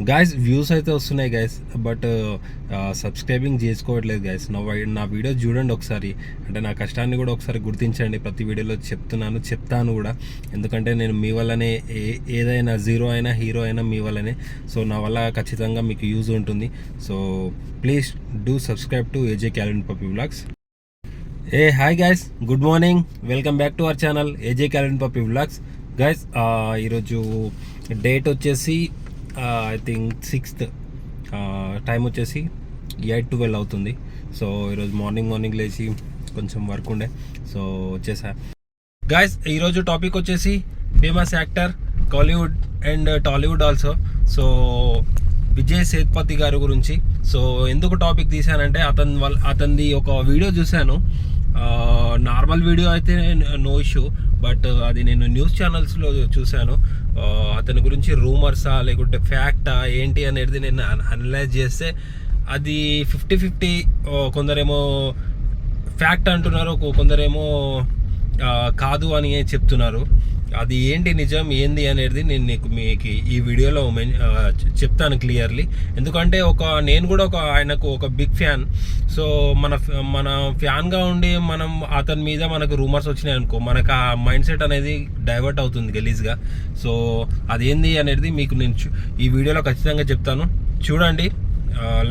Guys views అయితే వస్తున్నాయి guys, but subscribing చేసుకోవట్లేదు గాయస్. నా వీడియో చూడండి ఒకసారి, అంటే నా కష్టాన్ని కూడా ఒకసారి గుర్తించండి. ప్రతి వీడియోలో చెప్తాను కూడా, ఎందుకంటే నేను మీ వల్లనే ఏదైనా జీరో అయినా హీరో అయినా మీ వల్లనే. సో నా వల్ల ఖచ్చితంగా మీకు యూజ్ ఉంటుంది. So please do subscribe to ఏజే calendar puppy vlogs. Hi guys, good morning, welcome back to our channel ఏజే calendar puppy vlogs. Guys ఈరోజు డేట్ వచ్చేసి ఐ థింక్ 6th, టైం వచ్చేసి 8:12 అవుతుంది. సో ఈరోజు మార్నింగ్ లేచి కొంచెం వర్క్ ఉండే, సో వచ్చేసా. గాయస్ ఈరోజు టాపిక్ వచ్చేసి famous actor, Kollywood and Tollywood also. So Vijay Sethupathi గారి గురించి. సో ఎందుకు టాపిక్ తీశానంటే అతనిది ఒక వీడియో చూశాను. నార్మల్ వీడియో అయితే నో ఇష్యూ, బట్ అది నేను న్యూస్ ఛానల్స్లో చూశాను. అతని గురించి రూమర్సా లేకుంటే ఫ్యాక్టా ఏంటి అనేది నేను అనలైజ్ చేస్తే అది 50-50. కొందరేమో ఫ్యాక్ట్ అంటున్నారు, కొందరేమో కాదు అని చెప్తున్నారు. అది ఏంటి నిజం ఏంది అనేది నేను మీకు ఈ వీడియోలో చెప్తాను క్లియర్లీ. ఎందుకంటే నేను కూడా ఆయనకు ఒక బిగ్ ఫ్యాన్. సో మన ఫ్యాన్గా ఉండి మనం అతని మీద మనకు రూమర్స్ వచ్చినాయి అనుకో, మనకు ఆ మైండ్ సెట్ అనేది డైవర్ట్ అవుతుంది గలీజ్గా. సో అదేంది అనేది మీకు నేను ఈ వీడియోలో ఖచ్చితంగా చెప్తాను. చూడండి,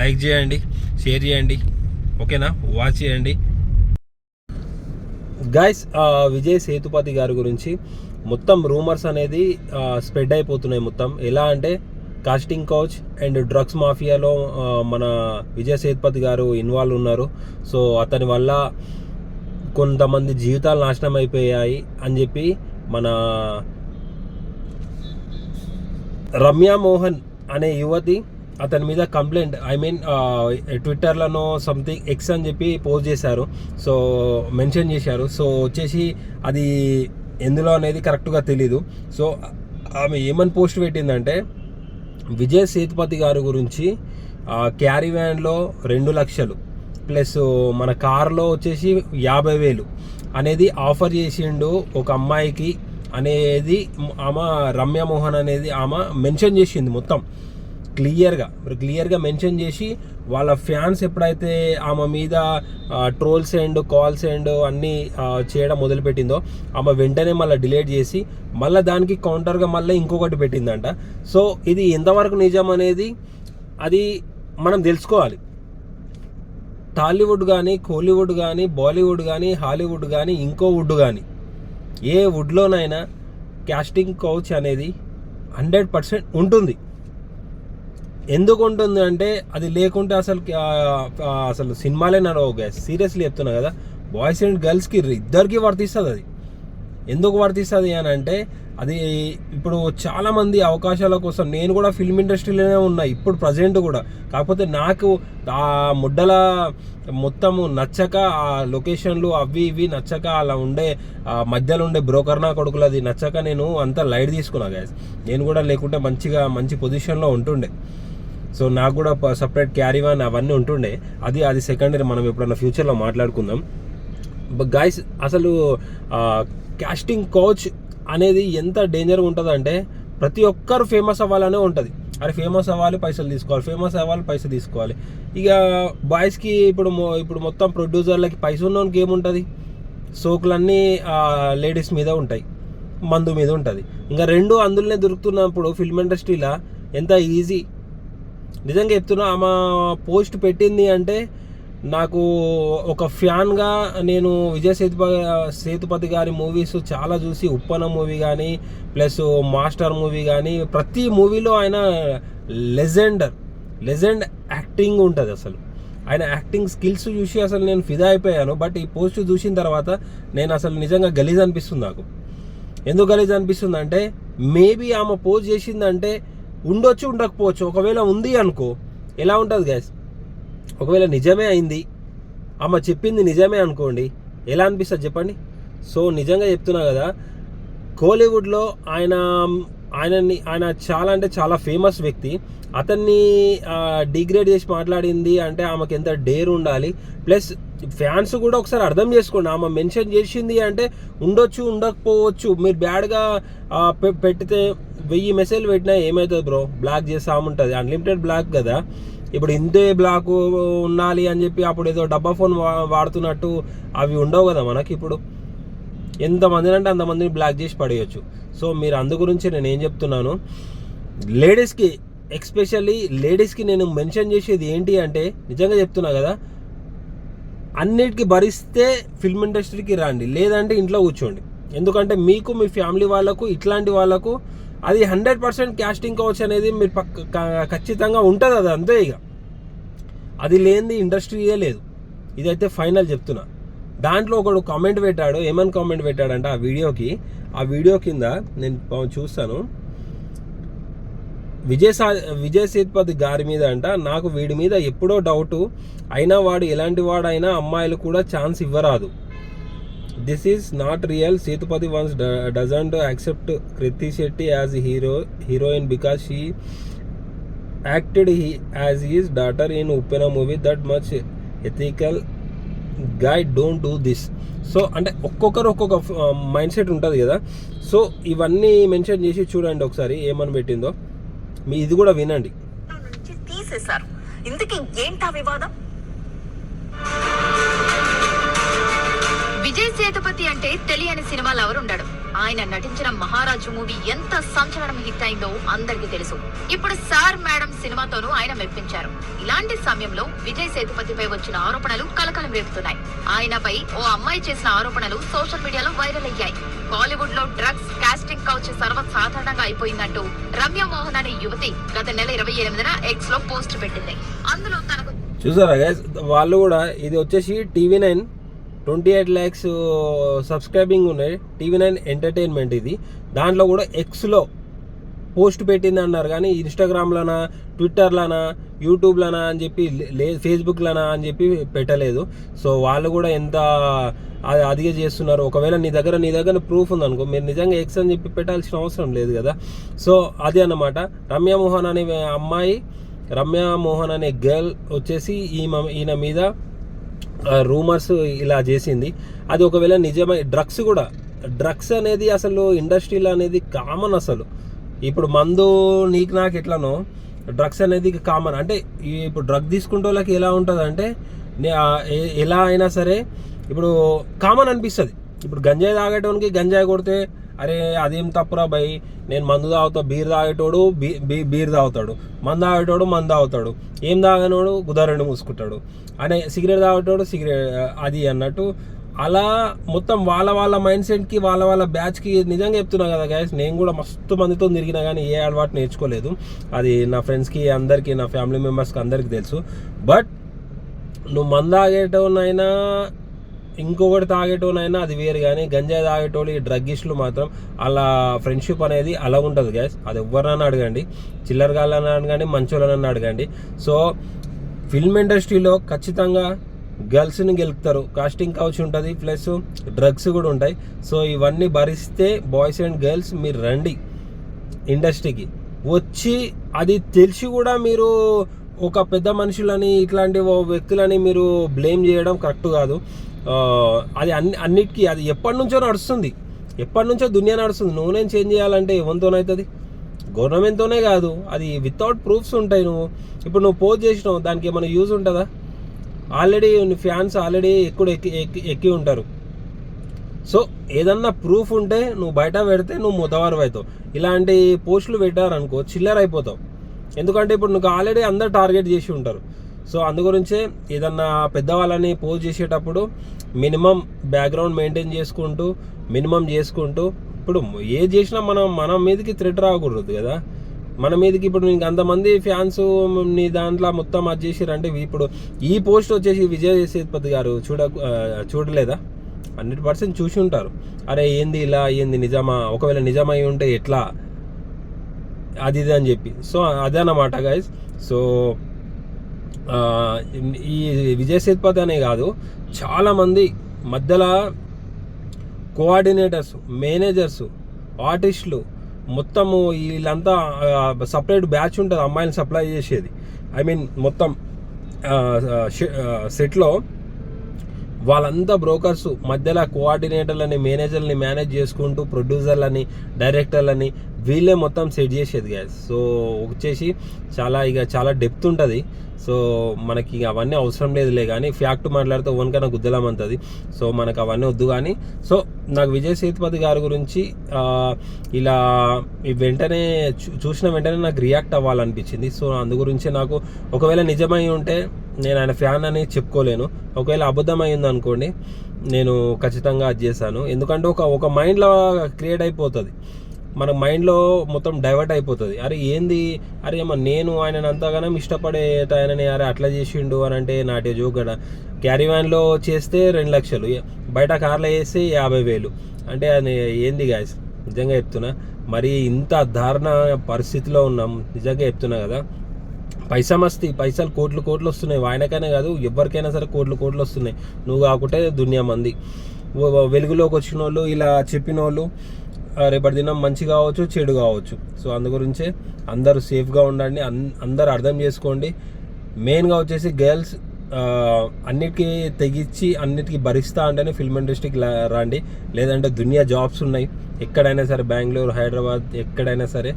లైక్ చేయండి, షేర్ చేయండి, ఓకేనా, వాచ్ చేయండి. గైస్ విజయ్ సేతుపతి గారి గురించి మొత్తం రూమర్స్ అనేది స్ప్రెడ్ అయిపోతున్నాయి మొత్తం. ఎలా అంటే కాస్టింగ్ కౌచ్ అండ్ డ్రగ్స్ మాఫియాలో మన విజయ్ సేతుపతి గారు ఇన్వాల్వ్ ఉన్నారు. సో అతని వల్ల కొంతమంది జీవితాలు నాశనం అయిపోయాయి అని చెప్పి మన రమ్య మోహన్ అనే యువతి అతని మీద కంప్లైంట్, ట్విట్టర్లోనో సంథింగ్ ఎక్స్ అని చెప్పి పోస్ట్ చేశారు. సో మెన్షన్ చేశారు. సో వచ్చేసి అది ఎందులో అనేది కరెక్ట్గా తెలీదు. సో ఆమె ఏమని పోస్ట్ పెట్టిందంటే, విజయ్ సేతుపతి గారి గురించి క్యారీ వ్యాన్లో 2 లక్షలు ప్లస్ మన కార్లో వచ్చేసి 50,000 అనేది ఆఫర్ చేసిండు ఒక అమ్మాయికి అనేది ఆమె రమ్య మోహన్ అనేది ఆమె మెన్షన్ చేసింది. మొత్తం క్లియర్గా మెన్షన్ చేసి వాళ్ళ ఫ్యాన్స్ ఎప్పుడైతే ఆమె మీద ట్రోల్స్ అండ్ కాల్స్ అండ్ అన్నీ చేయడం మొదలుపెట్టిందో ఆమె వెంటనే మళ్ళీ డిలీట్ చేసి మళ్ళీ దానికి కౌంటర్గా మళ్ళీ ఇంకొకటి పెట్టిందంట. సో ఇది ఎంతవరకు నిజం అనేది అది మనం తెలుసుకోవాలి. టాలీవుడ్ కానీ, కోలీవుడ్ కానీ, బాలీవుడ్ కానీ, హాలీవుడ్ కానీ, ఇంకో వుడ్ కానీ, ఏ వుడ్లోనైనా కాస్టింగ్ కౌచ్ అనేది 100% ఉంటుంది. ఎందుకు ఉంటుంది అంటే అది లేకుంటే అసలు సినిమాలే నడవవు గ్యాస్. సీరియస్లీ చెప్తున్నా కదా, బాయ్స్ అండ్ గర్ల్స్కి ఇద్దరికి వర్తిస్తుంది. అది ఎందుకు వర్తిస్తుంది అని అంటే, అది ఇప్పుడు చాలామంది అవకాశాల కోసం, నేను కూడా ఫిల్మ్ ఇండస్ట్రీలోనే ఉన్నా ఇప్పుడు ప్రజెంట్ కూడా. కాకపోతే నాకు ఆ ముడ్డల మొత్తము నచ్చక, ఆ లొకేషన్లు అవి ఇవి నచ్చక, అలా ఉండే మధ్యలో ఉండే బ్రోకర్ నా కొడుకులు అది నచ్చక నేను అంతా లైట్ తీసుకున్నా గ్యాస్. నేను కూడా లేకుంటే మంచి పొజిషన్లో ఉంటుండే. సో నాకు కూడా సపరేట్ క్యారీ వ్యాన్ అవన్నీ ఉంటుండే. అది సెకండరీ, మనం ఎప్పుడన్నా ఫ్యూచర్లో మాట్లాడుకుందాం. గాయస్ అసలు కాస్టింగ్ కౌచ్ అనేది ఎంత డేంజర్గా ఉంటుందంటే, ప్రతి ఒక్కరు ఫేమస్ అవ్వాలనే ఉంటుంది. అరే ఫేమస్ అవ్వాలి, పైసలు తీసుకోవాలి. ఇక బాయ్స్కి ఇప్పుడు మొత్తం ప్రొడ్యూసర్లకి పైసలు ఉన్నోనికి ఏముంటుంది, సోకులన్నీ లేడీస్ మీద ఉంటాయి, మందు మీద ఉంటుంది. ఇంకా రెండు అందులోనే దొరుకుతున్నప్పుడు ఫిల్మ్ ఇండస్ట్రీలో ఎంత ఈజీ. నిజంగా చెప్తున్నా, ఆమె పోస్ట్ పెట్టింది అంటే నాకు ఒక ఫ్యాన్గా నేను విజయ్ సేతుపతి గారి మూవీస్ చాలా చూసి, ఉప్పన మూవీ కానీ ప్లస్ మాస్టర్ మూవీ కానీ, ప్రతి మూవీలో ఆయన లెజెండ్ యాక్టింగ్ ఉంటుంది. అసలు ఆయన యాక్టింగ్ స్కిల్స్ చూసి అసలు నేను ఫిదా అయిపోయాను. బట్ ఈ పోస్ట్ చూసిన తర్వాత నేను అసలు నిజంగా గలీజ్ అనిపిస్తుంది నాకు. ఎందుకు గలీజ్ అనిపిస్తుంది అంటే, మేబీ ఆమె పోస్ట్ చేసిందంటే ఉండొచ్చు, ఉండకపోవచ్చు. ఒకవేళ ఉంది అనుకో, ఎలా ఉంటుంది గ్యాస్? ఒకవేళ నిజమే అయింది, ఆమె చెప్పింది నిజమే అనుకోండి, ఎలా అనిపిస్తుంది చెప్పండి? సో నిజంగా చెప్తున్నా కదా, కోలీవుడ్లో ఆయన ఆయన చాలా అంటే చాలా ఫేమస్ వ్యక్తి. అతన్ని డిగ్రేడ్ చేసి మాట్లాడింది అంటే ఆమెకు ఎంత డేర్ ఉండాలి. ప్లస్ ఫ్యాన్స్ కూడా ఒకసారి అర్థం చేసుకోండి, ఆమె మెన్షన్ చేసింది అంటే ఉండొచ్చు ఉండకపోవచ్చు. మీరు బ్యాడ్గా పెడితే 1000 మెసేజ్లు పెట్టినా ఏమవుతుంది బ్రో, బ్లాక్ చేస్తా ఉంటుంది. అన్లిమిటెడ్ బ్లాక్ కదా. ఇప్పుడు ఇంతే బ్లాక్ ఉండాలి అని చెప్పి అప్పుడు ఏదో డబ్బా ఫోన్ వాడుతున్నట్టు అవి ఉండవు కదా మనకి. ఇప్పుడు ఎంతమందిని అంటే అంతమందిని బ్లాక్ చేసి పడేయచ్చు. సో మీరు అందు గురించి నేను ఏం చెప్తున్నాను, లేడీస్కి ఎస్పెషల్లీ లేడీస్కి నేను మెన్షన్ చేసేది ఏంటి అంటే, నిజంగా చెప్తున్నా కదా, అన్నిటికీ భరిస్తే ఫిల్మ్ ఇండస్ట్రీకి రండి, లేదంటే ఇంట్లో కూర్చోండి. ఎందుకంటే మీకు మీ ఫ్యామిలీ వాళ్ళకు ఇట్లాంటి వాళ్ళకు అది 100% క్యాస్టింగ్ కౌచ్ అనేది మీరు ఖచ్చితంగా ఉంటుంది. అది అంతే, ఇక అది లేనిది ఇండస్ట్రీయే లేదు. ఇదైతే ఫైనల్ చెప్తున్నా. దాంట్లో ఒకడు కామెంట్ పెట్టాడు, ఏమని కామెంట్ పెట్టాడంటే ఆ వీడియో కింద నేను చూస్తాను, విజయ్ సేతుపతి గారి మీద అంట, నాకు వీడి మీద ఎప్పుడో డౌటు, అయినా వాడు ఎలాంటి వాడైనా అమ్మాయిలు కూడా ఛాన్స్ ఇవ్వరాదు. This is not real. Sethupathi once doesn't accept Krithi Shetty as heroine because she acted as his daughter in Uppena movie. That much ethical guy don't do this. So అంటే ఒక్కొక్కరు ఒక్కొక్క మైండ్ సెట్ ఉంటుంది కదా. సో ఇవన్నీ మెన్షన్ చేసి చూడండి ఒకసారి ఏమని పెట్టిందో, మీ ఇది కూడా వినండి. తీసేశారు. ఇందుకే ఏంటా వివాదం? విజయ్ సేతుపతి అంటే తెలియని సినిమాలు ఎవరుండడు. ఆయన నటించిన మహారాజు మూవీ ఎంత సంచలనం హిట్ అయిందో అందరికీ తెలుసు. ఇప్పుడు సార్ మేడం సినిమాతోనూ ఆయన మెప్పించారు. ఇలాంటి సమయంలో విజయ్ సేతుపతిపై వచ్చిన ఆరోపణలు కలకలం రేపుతున్నాయి. ఆయనపై ఓ అమ్మాయి చేసిన ఆరోపణలు సోషల్ మీడియాలో వైరల్ అయ్యాయి. బాలీవుడ్ లో డ్రగ్స్ కాస్టింగ్ కౌచ్ సర్వసాధారణంగా అయిపోయిందంటూ రమ్య మోహన్ అనే యువతి గత నెల 28న ఎక్స్ లో పోస్ట్ పెట్టింది. అందులో తనకు చూసారా గైస్, వాళ్ళు కూడా ఇది వచ్చేసి TV9 28 lakhs సబ్స్క్రైబింగ్ ఉన్నాయి. TV9 ఎంటర్టైన్మెంట్ ఇది. దాంట్లో కూడా ఎక్స్లో పోస్ట్ పెట్టింది అన్నారు, కానీ ఇన్స్టాగ్రామ్లోనా, ట్విట్టర్లోనా, యూట్యూబ్లోనా అని చెప్పి ఫేస్బుక్లోనా అని చెప్పి పెట్టలేదు. సో వాళ్ళు కూడా ఎంత అదిగే చేస్తున్నారు. ఒకవేళ నీ దగ్గర ప్రూఫ్ ఉందనుకో, మీరు నిజంగా ఎక్స్ అని చెప్పి పెట్టాల్సిన అవసరం లేదు కదా. సో అది అన్నమాట. రమ్య మోహన్ అనే గర్ల్ వచ్చేసి ఈయన మీద రూమర్స్ ఇలా చేసింది. అది ఒకవేళ నిజమై డ్రగ్స్ అనేది అసలు ఇండస్ట్రీలో అనేది కామన్. అసలు ఇప్పుడు మందు నీకు నాకు ఎట్లనో డ్రగ్స్ అనేది కామన్. అంటే ఇప్పుడు డ్రగ్ తీసుకుంటే వాళ్ళకి ఎలా ఉంటుంది అంటే, ఎలా అయినా సరే ఇప్పుడు కామన్ అనిపిస్తుంది. ఇప్పుడు గంజాయి తాగేటోనికి గంజాయి కొడితే అరే అదేం తప్పురా భయ్, నేను మందు తాగుతా. బీర్ తాగేటోడు బీర్ తాగుతాడు, మందు తాగేటోడు మందు తాగుతాడు, ఏం తాగనోడు గుదారెండు మూసుకుంటాడు, అనే సిగరెట్ తాగేటోడు సిగరెట్ అది అన్నట్టు. అలా మొత్తం వాళ్ళ మైండ్ సెట్కి వాళ్ళ బ్యాచ్కి. నిజంగా చెప్తున్నా కదా గైస్, నేను కూడా మస్తు మందితో తిరిగినా కానీ ఏ అలవాటు నేర్చుకోలేదు. అది నా ఫ్రెండ్స్కి అందరికీ, నా ఫ్యామిలీ మెంబర్స్కి అందరికీ తెలుసు. బట్ నువ్వు మందు తాగేటోనైనా ఇంకొకటి తాగేటోనైనా అది వేరు, కానీ గంజాయి తాగేటోళ్ళు ఈ డ్రగ్గిస్టులు మాత్రం అలా ఫ్రెండ్షిప్ అనేది అలా ఉంటుంది గ్యాస్. అది ఎవరినైనా అడగండి, చిల్లరగాళ్ళని అడగండి, మంచోళ్ళని అడగండి. సో ఫిల్మ్ ఇండస్ట్రీలో ఖచ్చితంగా గర్ల్స్ని గెలుపుతారు, కాస్టింగ్ కౌచ్ ఉంటుంది, ప్లస్ డ్రగ్స్ కూడా ఉంటాయి. సో ఇవన్నీ భరిస్తే బాయ్స్ అండ్ గర్ల్స్ మీరు రండి ఇండస్ట్రీకి వచ్చి. అది తెలిసి కూడా మీరు ఒక పెద్ద మనుషులని ఇట్లాంటి వ్యక్తులని మీరు బ్లేమ్ చేయడం కరెక్ట్ కాదు. అది అన్నిటికీ అది ఎప్పటి నుంచో నడుస్తుంది, ఎప్పటి నుంచో దునియా నడుస్తుంది. నువ్వు నేను చేంజ్ చేయాలంటే ఎవరితోనవుతుంది? గవర్నమెంట్తోనే కాదు, అది వితౌట్ ప్రూఫ్స్ ఉంటాయి. ఇప్పుడు నువ్వు పోస్ట్ చేసినావు, దానికి ఏమైనా యూజ్ ఉంటుందా? ఆల్రెడీ ఫ్యాన్స్ ఆల్రెడీ ఎక్కి ఉంటారు. సో ఏదన్నా ప్రూఫ్ ఉంటే నువ్వు బయట పెడితే నువ్వు మొదవారు అవుతావు. ఇలాంటి పోస్టులు పెట్టారనుకో చిల్లర అయిపోతావు. ఎందుకంటే ఇప్పుడు నువ్వు ఆల్రెడీ అందరు టార్గెట్ చేసి ఉంటారు. సో అందుగురించే ఏదన్నా పెద్దవాళ్ళని పోస్ట్ చేసేటప్పుడు మినిమం బ్యాక్గ్రౌండ్ మెయింటైన్ చేసుకుంటూ ఇప్పుడు ఏది చేసినా మన మీదకి థ్రెట్ రాకూడదు కదా. మన మీదకి ఇప్పుడు నీకు అంతమంది ఫ్యాన్స్ నీ దాంట్లో మొత్తం అది చేసిరంటే, ఇప్పుడు ఈ పోస్ట్ వచ్చేసి విజయ్ సేతుపతి గారు చూడలేదా? 100% చూసి ఉంటారు. అరే ఏంది ఇలా, ఏంది నిజమా, ఒకవేళ నిజమై ఉంటే ఎట్లా, అది ఇది అని చెప్పి. సో అదే అన్నమాట గైస్. సో ఈ విజయ్ సేతుపతి అనే కాదు, చాలామంది మధ్యలో కోఆర్డినేటర్స్, మేనేజర్స్, ఆర్టిస్టులు మొత్తము వీళ్ళంతా సపరేట్ బ్యాచ్ ఉంటుంది అమ్మాయిని సప్లై చేసేది. ఐ మీన్ మొత్తం సెట్లో వాళ్ళంతా బ్రోకర్స్, మధ్యలో కోఆర్డినేటర్లని, మేనేజర్లని మేనేజ్ చేసుకుంటూ ప్రొడ్యూసర్లని, డైరెక్టర్లని వీళ్ళే మొత్తం సెట్ చేసేది గ్యాస్. సో వచ్చేసి చాలా డెప్త్ ఉంటుంది. సో మనకి అవన్నీ అవసరం లేదులే, కానీ ఫ్యాక్ట్ మాట్లాడితే ఓన్కన్నా గుద్దలమంతుంది. సో మనకు అవన్నీ వద్దు. కానీ సో నాకు విజయ్ సేతుపతి గారి గురించి ఇలా వెంటనే చూసిన వెంటనే నాకు రియాక్ట్ అవ్వాలనిపించింది. సో అందు గురించి నాకు ఒకవేళ నిజమై ఉంటే నేను ఆయన ఫ్యాన్ అని చెప్పుకోలేను, ఒకవేళ అబద్ధమై ఉంది అనుకోండి నేను ఖచ్చితంగా అది చేశాను. ఎందుకంటే ఒక మైండ్లో క్రియేట్ అయిపోతుంది, మన మైండ్లో మొత్తం డైవర్ట్ అయిపోతుంది. అరే ఏంది, అరే ఏమో నేను ఆయన అంతగానం ఇష్టపడే ఆయనని అరే అట్లా చేసిండు అని అంటే నాటే జోక్ కదా. క్యారీ వ్యాన్లో చేస్తే 2 లక్షలు, బయట కార్లో వేస్తే 50,000 అంటే అది ఏంది గాయస్, నిజంగా చెప్తున్నా. మరి ఇంత దారుణ పరిస్థితిలో ఉన్నాం, నిజంగా చెప్తున్నా కదా. పైసలు కోట్లు వస్తున్నాయి, ఆయనకైనా కాదు ఎవరికైనా సరే కోట్లు వస్తున్నాయి. నువ్వు కాకుంటే దునియా మంది వెలుగులోకి వచ్చిన వాళ్ళు, ఇలా చెప్పిన వాళ్ళు రేపటి దినం మంచి కావచ్చు, చెడు కావచ్చు. సో అందు గురించే అందరూ సేఫ్గా ఉండండి, అందరూ అర్థం చేసుకోండి. మెయిన్గా వచ్చేసి గర్ల్స్ అన్నిటికీ తెగించి అన్నిటికీ భరిస్తా అంటేనే ఫిల్మ్ ఇండస్ట్రీకి రండి. లేదంటే దునియా జాబ్స్ ఉన్నాయి ఎక్కడైనా సరే, బెంగళూరు, హైదరాబాద్ ఎక్కడైనా సరే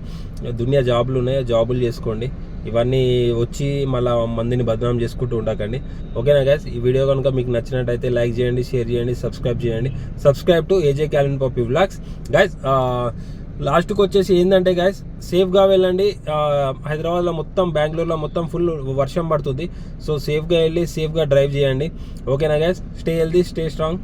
దునియా జాబులు ఉన్నాయి, జాబులు చేసుకోండి. ఇవన్నీ వచ్చి మళ్ళీ మందిని బదనాం చేసుకుంటూ ఉండకండి. ఓకేనా గైస్, ఈ వీడియో కనుక మీకు నచ్చినట్టయితే లైక్ చేయండి, షేర్ చేయండి, subscribe to AJ Callen puppy vlogs. Guys లాస్ట్కి వచ్చేసి ఏంటంటే గైస్, సేఫ్గా వెళ్ళండి. హైదరాబాద్లో మొత్తం, బెంగళూరులో మొత్తం ఫుల్ వర్షం పడుతుంది. సో సేఫ్గా వెళ్ళి సేఫ్గా డ్రైవ్ చేయండి. ఓకేనా guys, stay healthy, stay strong.